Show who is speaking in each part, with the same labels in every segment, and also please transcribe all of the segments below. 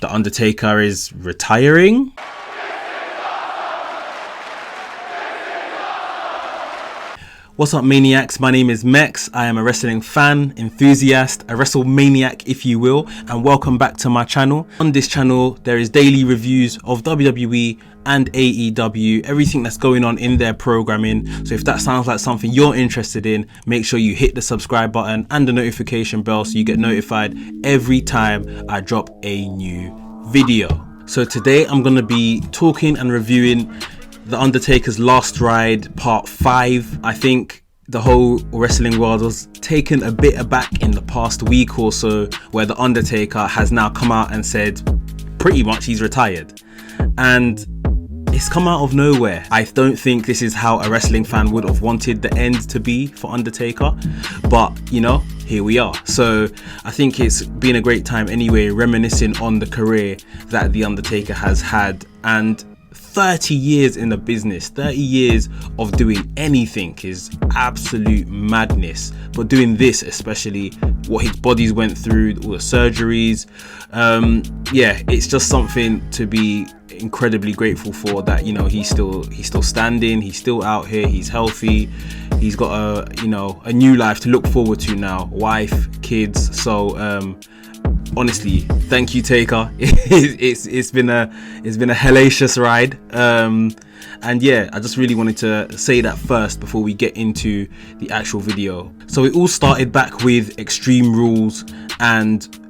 Speaker 1: The Undertaker is retiring. What's up, maniacs? My name is Mex. I am a wrestling fan, enthusiast, a WrestleManiac if you will, and welcome back to my channel. On this channel there is daily reviews of WWE and AEW, everything that's going on in their programming. So if that sounds like something you're interested in, make sure you hit the subscribe button and the notification bell so you get notified every time I drop a new video. So today I'm going to be talking and reviewing The Undertaker's Last Ride Part 5. I think the whole wrestling world was taken a bit aback in the past week or so, where The Undertaker has now come out and said pretty much he's retired. And it's come out of nowhere. I don't think this is how a wrestling fan would have wanted the end to be for Undertaker, but you know, here we are. So I think it's been a great time anyway, reminiscing on the career that The Undertaker has had, and 30 years in the business, 30 years of doing anything is absolute madness. But doing this, especially what his bodies went through, all the surgeries, yeah, it's just something to be incredibly grateful for, that, you know, he's still standing, he's still out here, he's healthy, he's got a new life to look forward to now, wife, kids. So honestly, thank you, Taker. It's been a hellacious ride, and yeah, I just really wanted to say that first before we get into the actual video. So it all started back with Extreme Rules and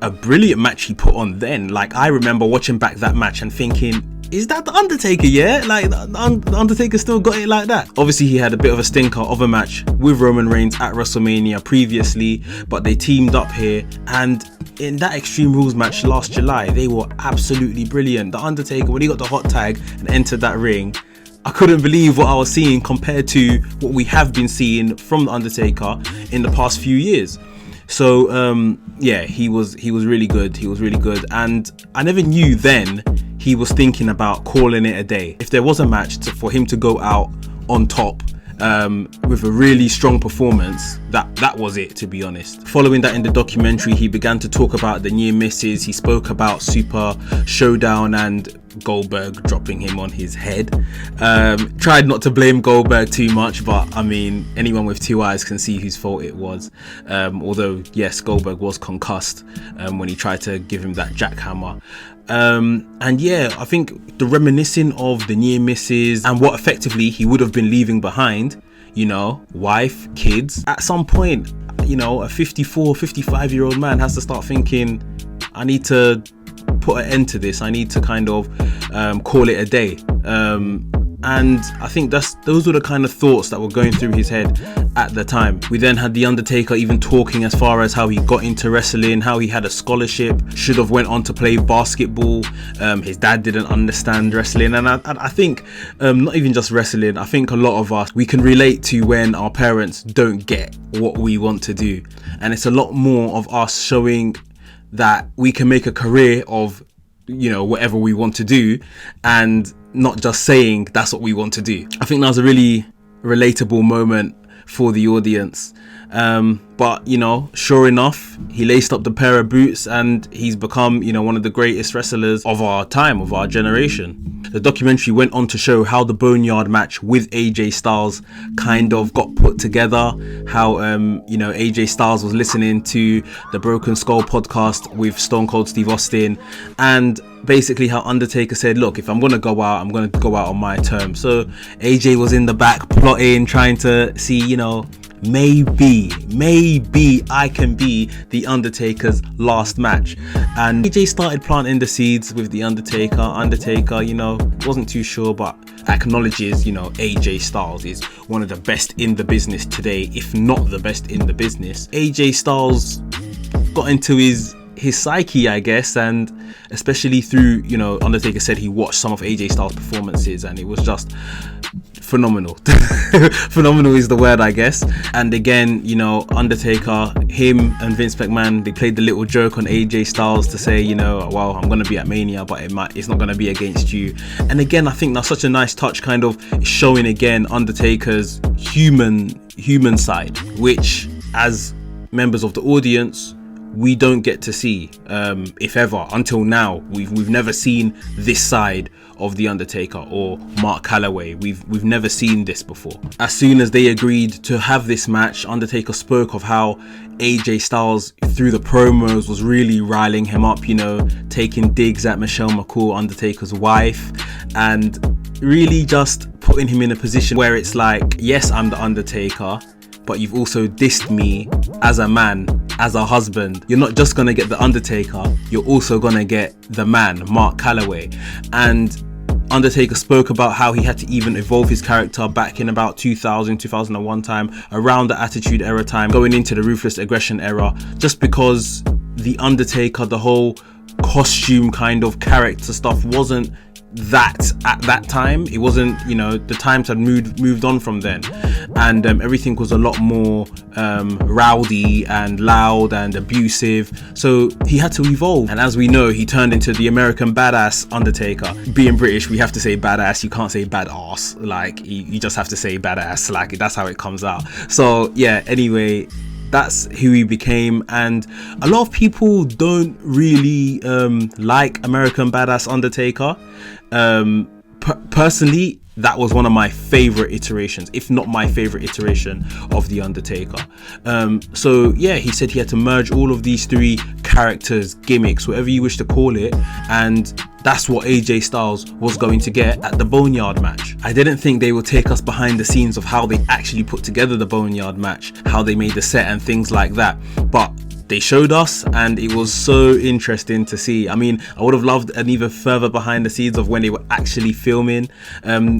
Speaker 1: a brilliant match he put on then. Like, I remember watching back that match and thinking, is that The Undertaker? Yeah, like the Undertaker still got it like that. Obviously he had a bit of a stinker of a match with Roman Reigns at WrestleMania previously, but they teamed up here, and in that Extreme Rules match last July, they were absolutely brilliant. The Undertaker, when he got the hot tag and entered that ring, I couldn't believe what I was seeing compared to what we have been seeing from The Undertaker in the past few years. So yeah, he was really good. He was really good, and I never knew then he was thinking about calling it a day. If there was a match for him to go out on top with a really strong performance, that was it, to be honest. Following that, in the documentary, he began to talk about the near misses. He spoke about Super Showdown and Goldberg dropping him on his head. Tried not to blame Goldberg too much, but I mean, anyone with two eyes can see whose fault it was. Although yes, Goldberg was concussed when he tried to give him that jackhammer. And yeah, I think the reminiscing of the near misses and what effectively he would have been leaving behind, you know, wife, kids. At some point, you know, a 55-year-old man has to start thinking, I need to put an end to this. I need to kind of call it a day. And I think those were the kind of thoughts that were going through his head at the time. We then had The Undertaker even talking as far as how he got into wrestling, how he had a scholarship, should have went on to play basketball. His dad didn't understand wrestling, and I think not even just wrestling, I think a lot of us, we can relate to when our parents don't get what we want to do, and it's a lot more of us showing that we can make a career of, you know, whatever we want to do, and not just saying that's what we want to do. I think that was a really relatable moment for the audience. But you know, sure enough, he laced up the pair of boots and he's become, you know, one of the greatest wrestlers of our time, of our generation. The documentary went on to show how the Boneyard match with AJ Styles kind of got put together, how you know, AJ Styles was listening to the Broken Skull podcast with Stone Cold Steve Austin, and basically how Undertaker said, look, if I'm gonna go out, I'm gonna go out on my terms. So AJ was in the back plotting, trying to see, you know, maybe I can be The Undertaker's last match. And AJ started planting the seeds with The Undertaker. Undertaker, you know, wasn't too sure, but acknowledges, you know, AJ Styles is one of the best in the business today, if not the best in the business. AJ Styles got into his psyche, I guess, and especially through, you know, Undertaker said he watched some of AJ Styles' performances and it was just phenomenal. Phenomenal is the word, I guess. And again, you know, Undertaker, him and Vince McMahon, they played the little joke on AJ Styles to say, you know, well, I'm gonna be at Mania, but it's not gonna be against you. And again, I think that's such a nice touch, kind of showing again Undertaker's human side, which as members of the audience we don't get to see, if ever, until now. We've never seen this side of the Undertaker or Mark Calloway. We've never seen this before. As soon as they agreed to have this match, Undertaker spoke of how AJ Styles through the promos was really riling him up, you know, taking digs at Michelle McCool, Undertaker's wife, and really just putting him in a position where it's like, yes, I'm the Undertaker, but you've also dissed me as a man, as a husband. You're not just gonna get the Undertaker, you're also gonna get the man, Mark Calloway. And Undertaker spoke about how he had to even evolve his character back in about 2001 time, around the Attitude Era time, going into the Ruthless Aggression era, just because the Undertaker, the whole costume kind of character stuff wasn't that at that time. It wasn't, you know, the times had moved on from then, and everything was a lot more rowdy and loud and abusive, so he had to evolve. And as we know, he turned into the American badass Undertaker. Being British, we have to say badass, you can't say badass, like you just have to say badass, like that's how it comes out. So yeah, anyway, that's who he became, and a lot of people don't really like American Badass Undertaker. Personally, that was one of my favorite iterations, if not my favorite iteration of the Undertaker. So yeah, he said he had to merge all of these three characters, gimmicks, whatever you wish to call it, and that's what AJ Styles was going to get at the Boneyard match. I didn't think they would take us behind the scenes of how they actually put together the Boneyard match, how they made the set and things like that, but they showed us, and it was so interesting to see. I mean, I would have loved an even further behind the scenes of when they were actually filming,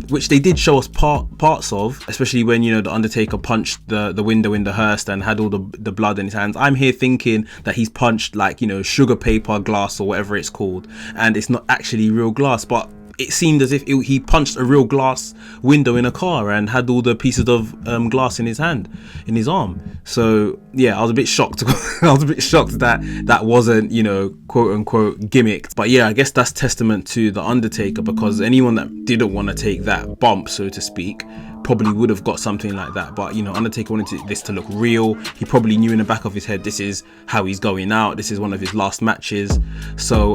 Speaker 1: which they did show us parts of, especially when, you know, the Undertaker punched the window in the hearse and had all the blood in his hands. I'm here thinking that he's punched, like, you know, sugar paper glass or whatever it's called, and it's not actually real glass, but it seemed as if he punched a real glass window in a car and had all the pieces of glass in his hand, in his arm. So yeah, I was a bit shocked. I was a bit shocked that that wasn't, you know, quote unquote gimmicked. But yeah, I guess that's testament to the Undertaker, because anyone that didn't want to take that bump, so to speak, probably would have got something like that. But, you know, Undertaker wanted this to look real. He probably knew in the back of his head, this is how he's going out, this is one of his last matches. So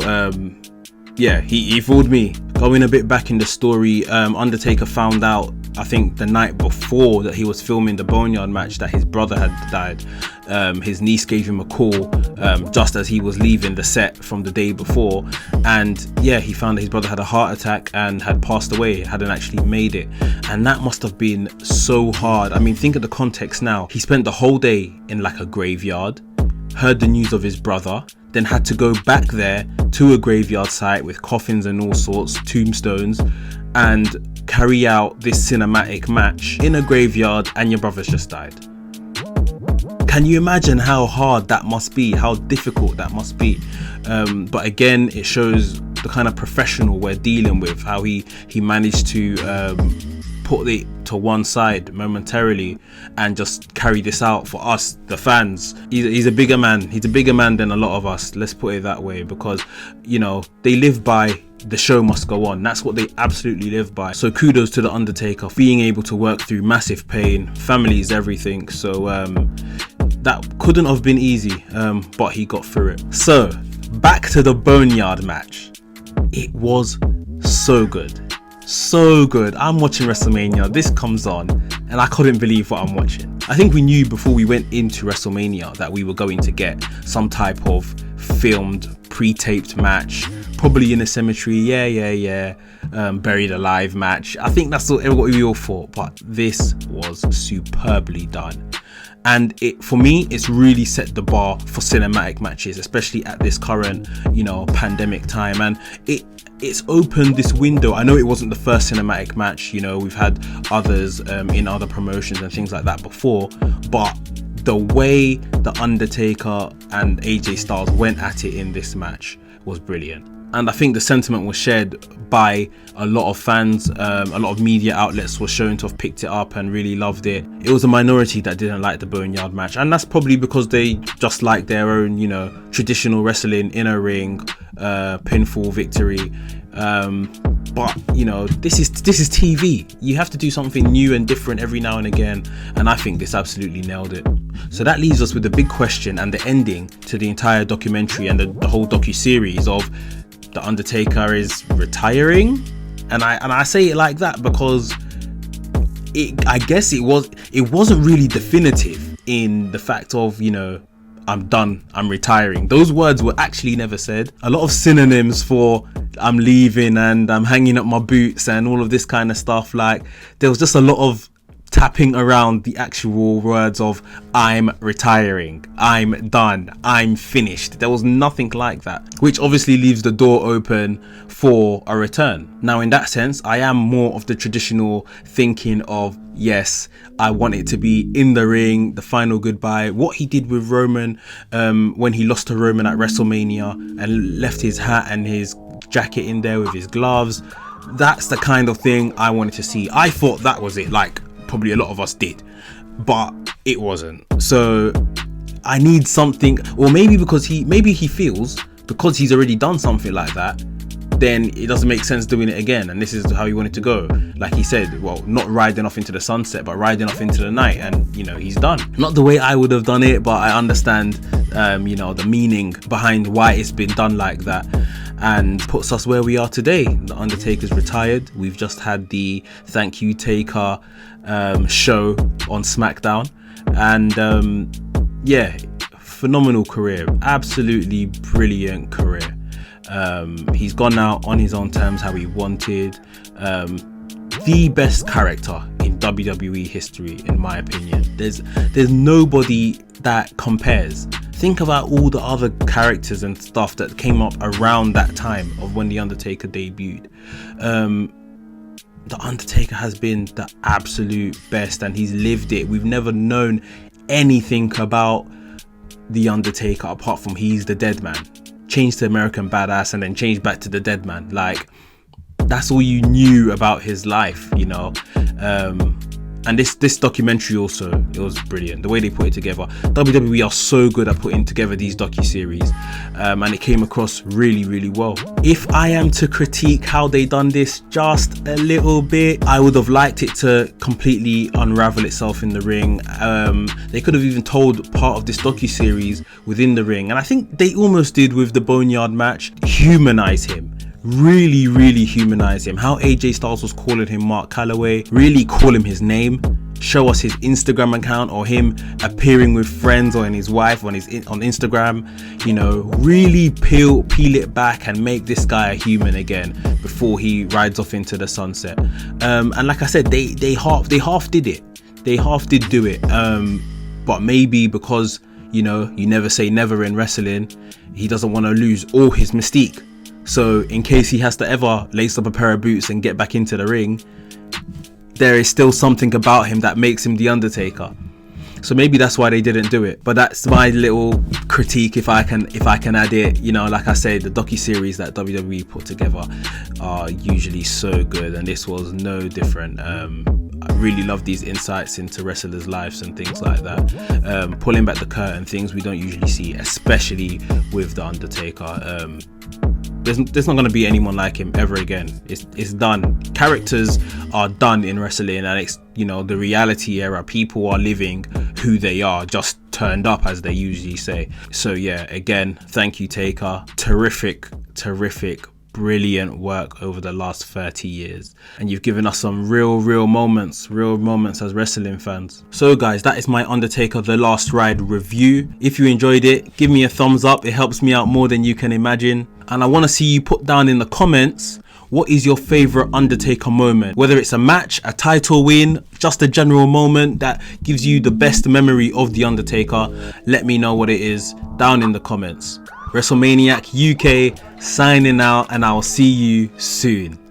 Speaker 1: yeah, he fooled me. Going a bit back in the story, Undertaker found out, I think the night before that he was filming the Boneyard match, that his brother had died. His niece gave him a call just as he was leaving the set from the day before, and yeah, he found that his brother had a heart attack and had passed away, hadn't actually made it. And that must have been so hard. I mean, think of the context now. He spent the whole day in like a graveyard, heard the news of his brother, then had to go back there to a graveyard site with coffins and all sorts, tombstones, and carry out this cinematic match in a graveyard, and your brother's just died. Can you imagine how hard that must be, how difficult that must be? But again, it shows the kind of professional we're dealing with, how he managed to put it to one side momentarily and just carry this out for us, the fans. He's a bigger man. He's a bigger man than a lot of us, let's put it that way, because, you know, they live by the show must go on. That's what they absolutely live by. So kudos to the Undertaker, being able to work through massive pain. Family is everything. So that couldn't have been easy, but he got through it. So back to the Boneyard match. It was so good. So good. I'm watching WrestleMania, this comes on, and I couldn't believe what I'm watching. I think we knew before we went into WrestleMania that we were going to get some type of filmed, pre-taped match, probably in a cemetery, buried alive match. I think that's what we all thought, but this was superbly done. And for me, it's really set the bar for cinematic matches, especially at this current, you know, pandemic time. And it's opened this window. I know it wasn't the first cinematic match, you know, we've had others in other promotions and things like that before, but the way the Undertaker and AJ Styles went at it in this match was brilliant. And I think the sentiment was shared by a lot of fans. A lot of media outlets were shown to have picked it up and really loved it. It was a minority that didn't like the Boneyard match, and that's probably because they just like their own, you know, traditional wrestling in a ring, pinfall victory. But you know, this is TV. You have to do something new and different every now and again, and I think this absolutely nailed it. So that leaves us with the big question and the ending to the entire documentary and the whole docu-series of The Undertaker is retiring. And I say it like that because I guess it wasn't really definitive in the fact of, you know, I'm done, I'm retiring. Those words were actually never said. A lot of synonyms for I'm leaving and I'm hanging up my boots and all of this kind of stuff. Like, there was just a lot of tapping around the actual words of I'm retiring, I'm done, I'm finished. There was nothing like that, which obviously leaves the door open for a return. Now, in that sense, I am more of the traditional thinking of, yes, I want it to be in the ring, the final goodbye. What he did with Roman when he lost to Roman at WrestleMania and left his hat and his jacket in there with his gloves, that's the kind of thing I wanted to see. I thought that was it, like probably a lot of us did, but it wasn't. So I need something, or maybe he feels because he's already done something like that, then it doesn't make sense doing it again, and this is how he wanted to go. Like he said, well, not riding off into the sunset, but riding off into the night, and you know, he's done. Not the way I would have done it, but I understand you know, the meaning behind why it's been done like that, and puts us where we are today. The Undertaker's retired. We've just had the Thank You Taker show on SmackDown, and yeah, phenomenal career, absolutely brilliant career. He's gone out on his own terms, how he wanted. The best character in WWE history, in my opinion. There's nobody that compares. Think about all the other characters and stuff that came up around that time of when The Undertaker debuted. The Undertaker has been the absolute best, and he's lived it. We've never known anything about The Undertaker apart from he's the dead man. Changed to American Badass and then changed back to the dead man. Like, that's all you knew about his life, you know. And this documentary also, it was brilliant, the way they put it together. WWE are so good at putting together these docu-series, and it came across really, really well. If I am to critique how they done this just a little bit, I would have liked it to completely unravel itself in the ring. They could have even told part of this docu-series within the ring, and I think they almost did with the Boneyard match. Humanize him. Really, really humanize him. How AJ Styles was calling him Mark Calloway, really call him his name. Show us his Instagram account, or him appearing with friends or in his wife on Instagram. You know, really peel it back and make this guy a human again before he rides off into the sunset. And like I said, they half did it. They half did do it. But maybe because, you know, you never say never in wrestling, he doesn't want to lose all his mystique. So in case he has to ever lace up a pair of boots and get back into the ring, there is still something about him that makes him The Undertaker. So maybe that's why they didn't do it. But that's my little critique, if I can add it. You know, like I said, the docu-series that WWE put together are usually so good, and this was no different. I really love these insights into wrestlers' lives and things like that. Pulling back the curtain, things we don't usually see, especially with The Undertaker. There's not going to be anyone like him ever again. It's done. Characters are done in wrestling, and it's, you know, the reality era. People are living who they are, just turned up, as they usually say. So yeah, again, thank you, Taker. Terrific, brilliant work over the last 30 years, and you've given us some real moments as wrestling fans. So guys, that is my Undertaker The Last Ride review. If you enjoyed it, give me a thumbs up. It helps me out more than you can imagine, and I want to see you put down in the comments, what is your favorite Undertaker moment? Whether it's a match, a title win, just a general moment that gives you the best memory of The Undertaker. Let me know what it is down in the comments. WrestleManiac UK signing out, and I'll see you soon.